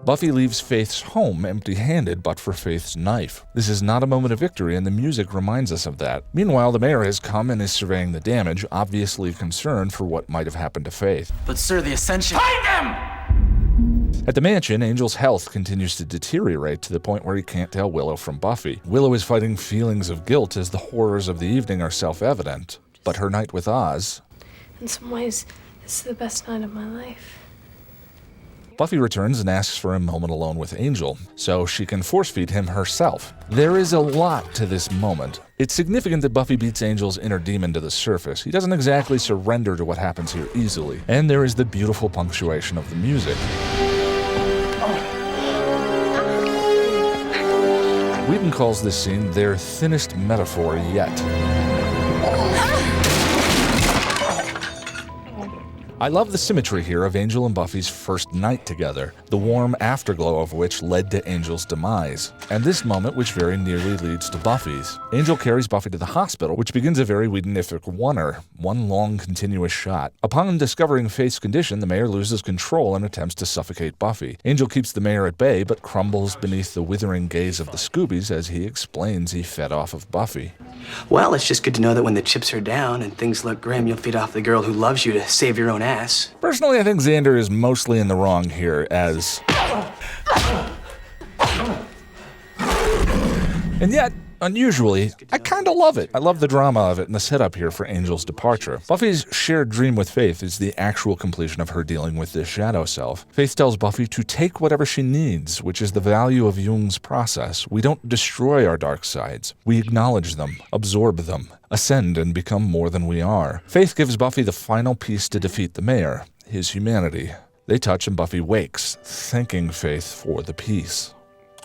Buffy leaves Faith's home empty-handed but for Faith's knife. This is not a moment of victory, and the music reminds us of that. Meanwhile, the mayor has come and is surveying the damage, obviously concerned for what might have happened to Faith. But sir, the Ascension— Find them! At the mansion, Angel's health continues to deteriorate to the point where he can't tell Willow from Buffy. Willow is fighting feelings of guilt as the horrors of the evening are self-evident. But her night with Oz— in some ways, this is the best night of my life. Buffy returns and asks for a moment alone with Angel, so she can force-feed him herself. There is a lot to this moment. It's significant that Buffy beats Angel's inner demon to the surface. He doesn't exactly surrender to what happens here easily. And there is the beautiful punctuation of the music. Whedon calls this scene their thinnest metaphor yet. I love the symmetry here of Angel and Buffy's first night together, the warm afterglow of which led to Angel's demise, and this moment which very nearly leads to Buffy's. Angel carries Buffy to the hospital, which begins a very Whedonific oneer, one long continuous shot. Upon discovering Faith's condition, the mayor loses control and attempts to suffocate Buffy. Angel keeps the mayor at bay, but crumbles beneath the withering gaze of the Scoobies as he explains he fed off of Buffy. Well, it's just good to know that when the chips are down and things look grim, you'll feed off the girl who loves you to save your own ass. Personally, I think Xander is mostly in the wrong here, as... And yet, unusually, I kinda love it. I love the drama of it and the setup here for Angel's departure. Buffy's shared dream with Faith is the actual completion of her dealing with this shadow self. Faith tells Buffy to take whatever she needs, which is the value of Jung's process. We don't destroy our dark sides. We acknowledge them, absorb them, ascend and become more than we are. Faith gives Buffy the final piece to defeat the mayor, his humanity. They touch and Buffy wakes, thanking Faith for the peace.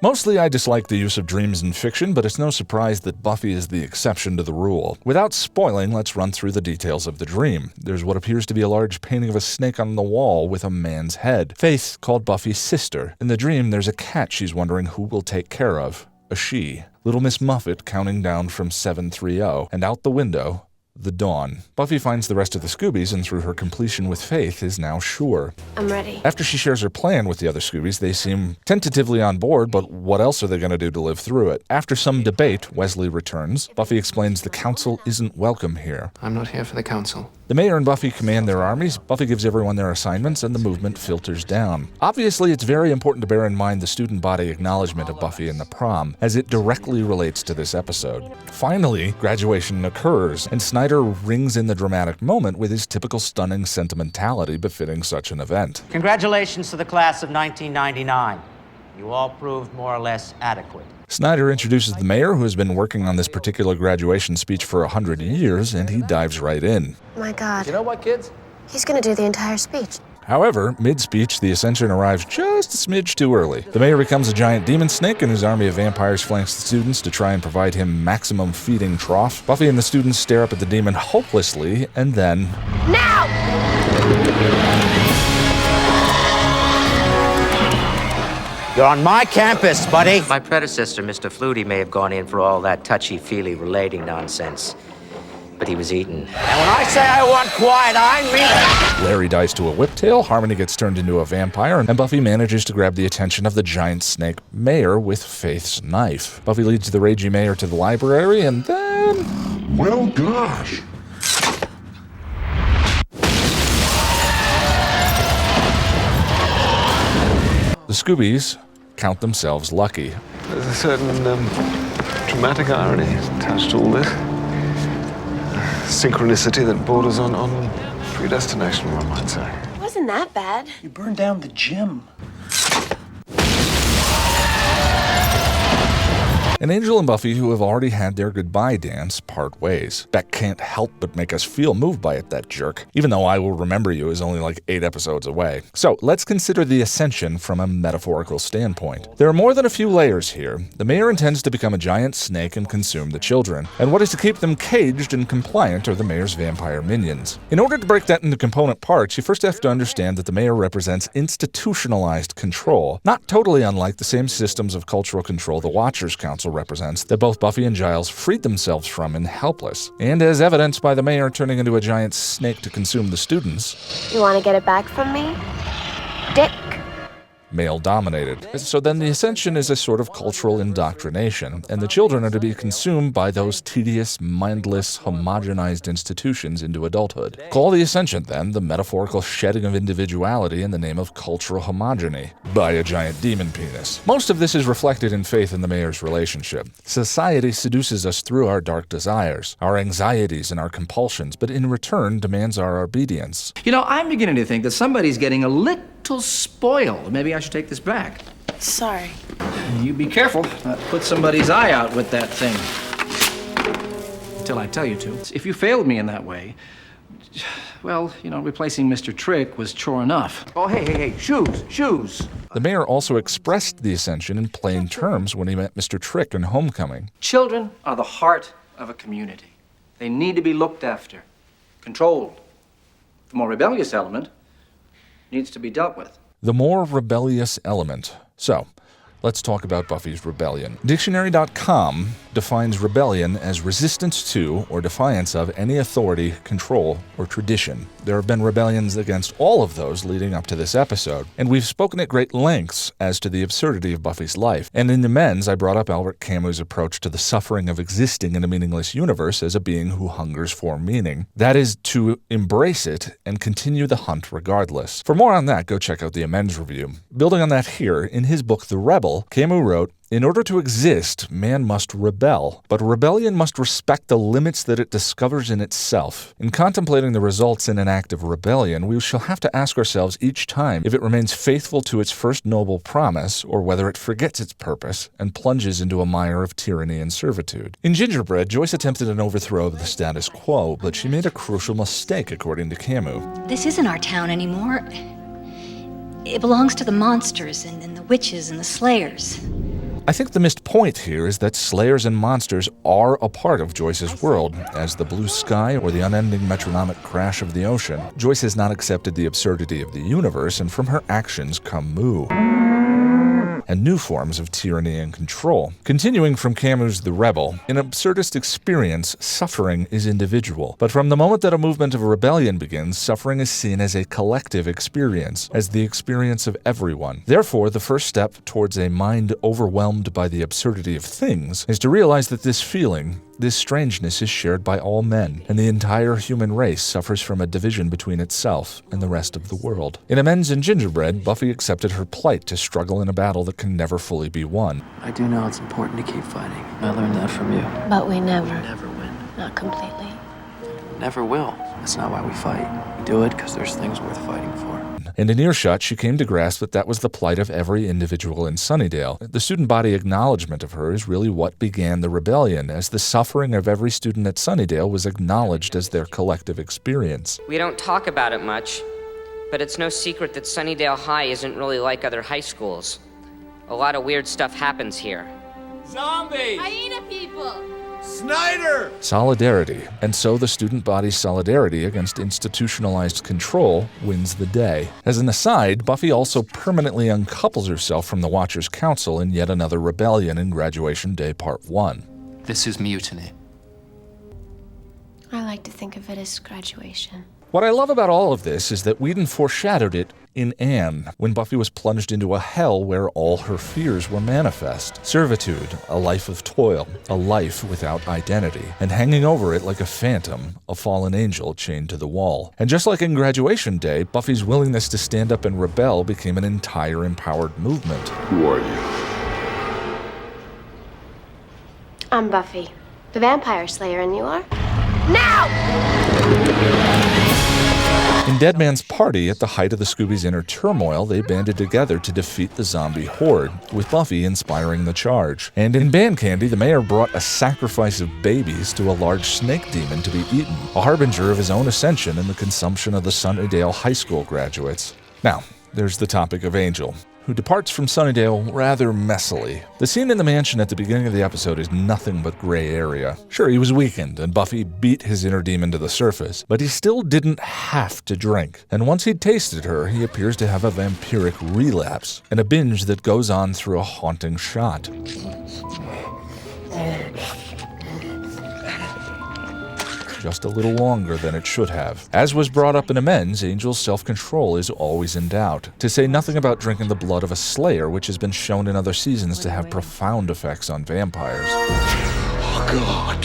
Mostly I dislike the use of dreams in fiction, but it's no surprise that Buffy is the exception to the rule. Without spoiling, let's run through the details of the dream. There's what appears to be a large painting of a snake on the wall with a man's head. Faith called Buffy sister. In the dream, there's a cat she's wondering who will take care of. A she. Little Miss Muffet counting down from 730, and out the window, the dawn. Buffy finds the rest of the Scoobies, and through her completion with Faith, is now sure. I'm ready. After she shares her plan with the other Scoobies, they seem tentatively on board, but what else are they going to do to live through it? After some debate, Wesley returns. Buffy explains the council isn't welcome here. I'm not here for the council. The mayor and Buffy command their armies, Buffy gives everyone their assignments, and the movement filters down. Obviously, it's very important to bear in mind the student body acknowledgement of Buffy in the prom, as it directly relates to this episode. Finally, graduation occurs, and Snyder rings in the dramatic moment with his typical stunning sentimentality befitting such an event. Congratulations to the class of 1999. You all proved more or less adequate. Snyder introduces the mayor, who has been working on this particular graduation speech for 100 years, and he dives right in. My God. You know what, kids? He's gonna do the entire speech. However, mid-speech, the Ascension arrives just a smidge too early. The mayor becomes a giant demon snake, and his army of vampires flanks the students to try and provide him maximum feeding trough. Buffy and the students stare up at the demon hopelessly, and then... Now! You're on my campus, buddy. My predecessor, Mr. Flutie, may have gone in for all that touchy-feely relating nonsense, but he was eaten. And when I say I want quiet, I mean it. Larry dies to a whiptail, Harmony gets turned into a vampire, and Buffy manages to grab the attention of the giant snake mayor with Faith's knife. Buffy leads the ragey mayor to the library, and then... Well, gosh. The Scoobies count themselves lucky. There's a certain dramatic irony attached to all this. Synchronicity that borders on predestination, one might say. It wasn't that bad. You burned down the gym. And Angel and Buffy, who have already had their goodbye dance, part ways. Beck can't help but make us feel moved by it, that jerk. Even though I Will Remember You is only like 8 episodes away. So, let's consider the Ascension from a metaphorical standpoint. There are more than a few layers here. The mayor intends to become a giant snake and consume the children. And what is to keep them caged and compliant are the mayor's vampire minions. In order to break that into component parts, you first have to understand that the mayor represents institutionalized control, not totally unlike the same systems of cultural control the Watchers Council represents that both Buffy and Giles freed themselves from in Helpless. And as evidenced by the mayor turning into a giant snake to consume the students. You wanna get it back from me? Dick. male-dominated. So then the ascension is a sort of cultural indoctrination, and the children are to be consumed by those tedious, mindless, homogenized institutions into adulthood. Call the ascension, then, the metaphorical shedding of individuality in the name of cultural homogeny by a giant demon penis. Most of this is reflected in Faith and the mayor's relationship. Society seduces us through our dark desires, our anxieties and our compulsions, but in return demands our obedience. You know, I'm beginning to think that somebody's getting a little spoiled. Maybe I should take this back. Sorry. You be careful. Put somebody's eye out with that thing. Till I tell you to. If you failed me in that way, well, you know, replacing Mr. Trick was chore enough. Oh, hey, shoes. The mayor also expressed the ascension in plain terms when he met Mr. Trick in Homecoming. Children are the heart of a community. They need to be looked after, controlled. The more rebellious element needs to be dealt with. The more rebellious element. So, let's talk about Buffy's rebellion. Dictionary.com defines rebellion as resistance to or defiance of any authority, control, or tradition. There have been rebellions against all of those leading up to this episode, and we've spoken at great lengths as to the absurdity of Buffy's life. And in the men's, I brought up Albert Camus' approach to the suffering of existing in a meaningless universe as a being who hungers for meaning. That is, to embrace it and continue the hunt regardless. For more on that, go check out the amends review. Building on that here, in his book The Rebel, Camus wrote, "In order to exist, man must rebel, but rebellion must respect the limits that it discovers in itself. In contemplating the results in an act of rebellion, we shall have to ask ourselves each time if it remains faithful to its first noble promise, or whether it forgets its purpose and plunges into a mire of tyranny and servitude." In Gingerbread, Joyce attempted an overthrow of the status quo, but she made a crucial mistake, according to Camus. This isn't our town anymore. It belongs to the monsters and the witches and the slayers. I think the missed point here is that slayers and monsters are a part of Joyce's world. As the blue sky or the unending metronomic crash of the ocean, Joyce has not accepted the absurdity of the universe, and from her actions come moo and new forms of tyranny and control. Continuing from Camus' The Rebel, in absurdist experience, suffering is individual. But from the moment that a movement of rebellion begins, suffering is seen as a collective experience, as the experience of everyone. Therefore, the first step towards a mind overwhelmed by the absurdity of things is to realize that this feeling, this strangeness, is shared by all men, and the entire human race suffers from a division between itself and the rest of the world. In Amends and Gingerbread, Buffy accepted her plight to struggle in a battle that can never fully be won. I do know it's important to keep fighting. I learned that from you. But we never Win. Not completely. Never will. That's not why we fight. We do it because there's things worth fighting for. And in earshot, she came to grasp that that was the plight of every individual in Sunnydale. The student body acknowledgement of her is really what began the rebellion, as the suffering of every student at Sunnydale was acknowledged as their collective experience. We don't talk about it much, but it's no secret that Sunnydale High isn't really like other high schools. A lot of weird stuff happens here. Zombies! Hyena people! Snyder! Solidarity. And so the student body's solidarity against institutionalized control wins the day. As an aside, Buffy also permanently uncouples herself from the Watchers' Council in yet another rebellion in Graduation Day Part 1. This is mutiny. I like to think of it as graduation. What I love about all of this is that Whedon foreshadowed it in Anne, when Buffy was plunged into a hell where all her fears were manifest. Servitude, a life of toil, a life without identity, and hanging over it like a phantom, a fallen angel chained to the wall. And just like in Graduation Day, Buffy's willingness to stand up and rebel became an entire empowered movement. Who are you? I'm Buffy, the vampire slayer, and you are? Now! In Dead Man's Party, at the height of the Scoobies' inner turmoil, they banded together to defeat the zombie horde, with Buffy inspiring the charge. And in Band Candy, the mayor brought a sacrifice of babies to a large snake demon to be eaten, a harbinger of his own ascension and the consumption of the Sunnydale High School graduates. Now, there's the topic of Angel, who departs from Sunnydale rather messily. The scene in the mansion at the beginning of the episode is nothing but gray area. Sure, he was weakened, and Buffy beat his inner demon to the surface, but he still didn't have to drink. And once he'd tasted her, he appears to have a vampiric relapse, and a binge that goes on through a haunting shot. just a little longer than it should have. As was brought up in amends, Angel's self-control is always in doubt, to say nothing about drinking the blood of a slayer, which has been shown in other seasons to have profound effects on vampires. Oh, God.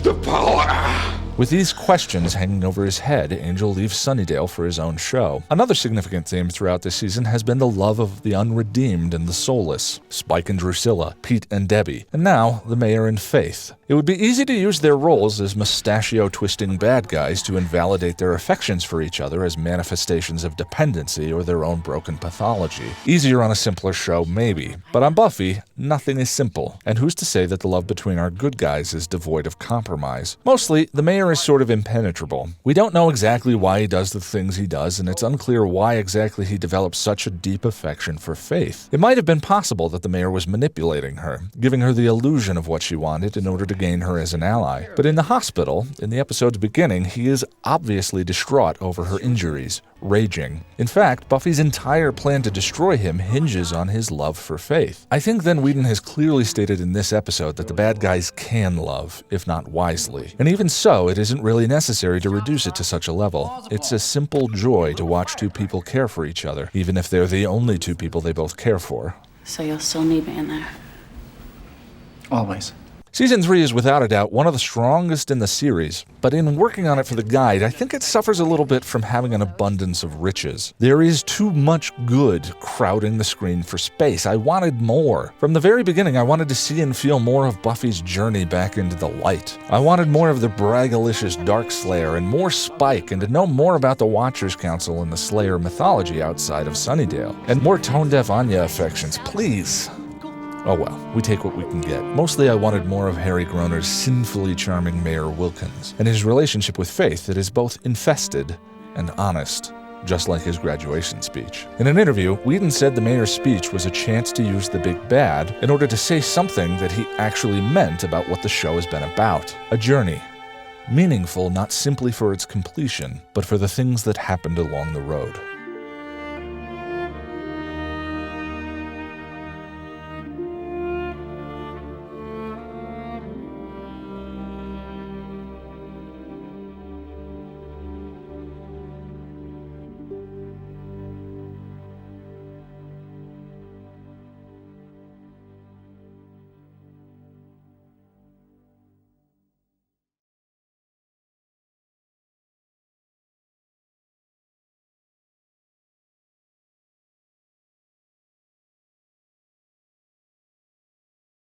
The power. With these questions hanging over his head, Angel leaves Sunnydale for his own show. Another significant theme throughout this season has been the love of the unredeemed and the soulless. Spike and Drusilla, Pete and Debbie, and now the Mayor and Faith. It would be easy to use their roles as mustachio-twisting bad guys to invalidate their affections for each other as manifestations of dependency or their own broken pathology. Easier on a simpler show, maybe. But on Buffy, nothing is simple. And who's to say that the love between our good guys is devoid of compromise? Mostly, the Mayor is sort of impenetrable. We don't know exactly why he does the things he does, and it's unclear why exactly he developed such a deep affection for Faith. It might have been possible that the Mayor was manipulating her, giving her the illusion of what she wanted in order to gain her as an ally. But in the hospital, in the episode's beginning, he is obviously distraught over her injuries, raging. In fact, Buffy's entire plan to destroy him hinges on his love for Faith. I think then Whedon has clearly stated in this episode that the bad guys can love, if not wisely. And even so, it isn't really necessary to reduce it to such a level. It's a simple joy to watch two people care for each other, even if they're the only two people they both care for. So you'll still need me in there? Always. Season 3 is without a doubt one of the strongest in the series, but in working on it for the guide, I think it suffers a little bit from having an abundance of riches. There is too much good crowding the screen for space. I wanted more. From the very beginning, I wanted to see and feel more of Buffy's journey back into the light. I wanted more of the braggalicious Dark Slayer and more Spike, and to know more about the Watchers Council and the Slayer mythology outside of Sunnydale. And more tone-deaf Anya affections, please. Oh well, we take what we can get. Mostly I wanted more of Harry Groner's sinfully charming Mayor Wilkins, and his relationship with Faith that is both infested and honest, just like his graduation speech. In an interview, Whedon said the Mayor's speech was a chance to use the big bad in order to say something that he actually meant about what the show has been about. A journey. Meaningful not simply for its completion, but for the things that happened along the road.